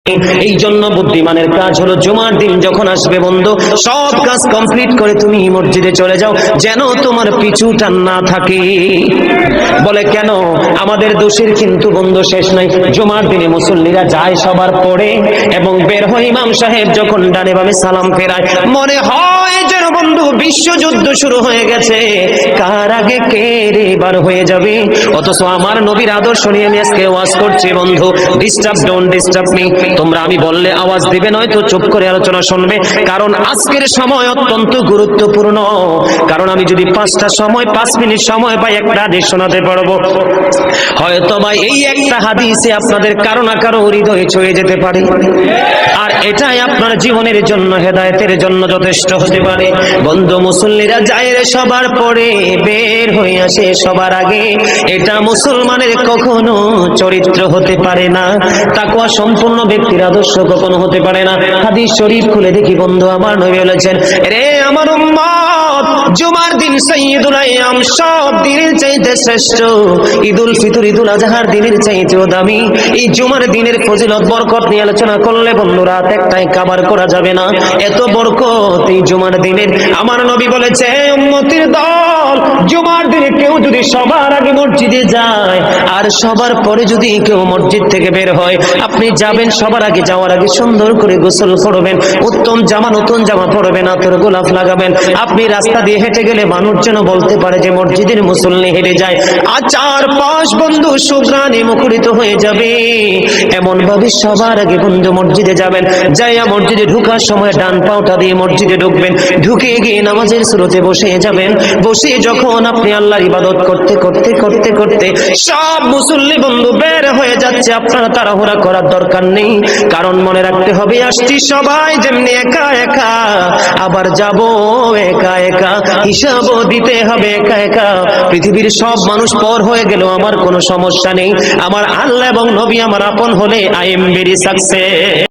এই জন্য বুদ্ধিমানের কাজ হলো জুমার দিন যখন আসবে বন্ধু, সব কাজ কমপ্লিট করে তুমি মসজিদে চলে যাও, যেন তোমার পিছু টান না থাকে। বলে কেন? আমাদের দোষের কিন্তু বন্ধু শেষ নাই। জুমার দিনে মুসল্লিরা যায় সবার পরে এবং বের হয়, ইমাম সাহেব যখন ডানে বামে সালাম ফেরায়, মনে হয় যেন বন্ধু বিশ্বযুদ্ধ শুরু হয়ে গেছে, কার আগে কে রে বার হয়ে যাবে। অথচ আমার নবীর আদর্শ নিয়ে আমি আজকে ওয়াজ করছি বন্ধু। Disturb, don't disturb me. তোমরা আমি বললে আওয়াজ দিবে, নয়তো চুপ করে আলোচনা শুনবে, কারণ আজকের সময় অত্যন্ত গুরুত্বপূর্ণ। কারণ আমি যদি 5 মিনিট সময় পাই, একটা হাদিস শোনাতে পারবো, হয়তো বা এই একটা হাদিসে আপনাদের কারো না কারো হৃদয়ে ছুঁয়ে যেতে পারে, আর এটাই আপনার জীবনের জন্য, হেদায়েতের জন্য যথেষ্ট হতে পারে। বন্ধু, মুসল্লিরা যায় রে সবার পরে, বের হয়ে আসে সবার আগে, এটা মুসলমানের কখনো চরিত্র হতে পারে না, তাকওয়া সম্পূর্ণ ব্যক্তির আদর্শ কখনো হতে পারে না। হাদিস শরীফ খুলে দেখি বন্ধু, আমার নবী বলেছেন, রে আমার উম্মত, জুমার দিন সাইয়্যিদুল আইয়াম, সব দিনের চাইতে শ্রেষ্ঠ। ঈদুল ফিতর, ঈদুল আজহার দিনের চাইতেও দামি। এই জুমার দিনের ফজিলত বরকত নিয়ে আলোচনা করলে বন্ধু রাত একটাই কভার করা যাবে না, এত বরকত এই জুমার দিনের। আমার নবী বলেছে, উম্মতের দল, জুমার দিনে কেউ যদি সবার আগে মসজিদে যায় আর সবার পরে যদি কেউ মসজিদ থেকে বের হয়, আপনি যাবেন, সবার আগে যাওয়ার আগে সুন্দর করে গোসল করবেন, উত্তম জামা, নতুন জামা পরবেন, আতর গোলাপ লাগাবেন। আপনি রাস্তা দিয়ে হেঁটে গেলে মানুষ যেন বলতে পারে যে মসজিদের মুসল্লি হেঁটে যায়। আর চারপাশ বন্ধু সুঘ্রাণে মুখরিত হয়ে যাবে। এমন ভাবে সবার আগে বন্ধু মসজিদে যাবেন, যাইয়া মসজিদে ঢোকার সময় ডান পাওটা দিয়ে মসজিদে ঢুকবেন, ঢুকে গিয়ে নামাজের শুরুতে বসে যাবেন। বসে যখন আপনি আল্লাহর ইবাদত করতে করতে করতে করতে সব মুসল্লি বন্ধু বের হয়ে যাচ্ছে, আপনারা তাড়াহুড়া করার দরকার নেই, কারণ মনে রাখতে হবে, আসছি সবাই যেমনি একা একা, আবার যাব একা একা, হিসাবও দিতে হবে একা একা। পৃথিবীর সব মানুষ পর হয়ে গেল আমার কোনো সমস্যা নেই, আমার আল্লাহ এবং নবী আমার আপন হলে আই এম ভেরি সাকসেস।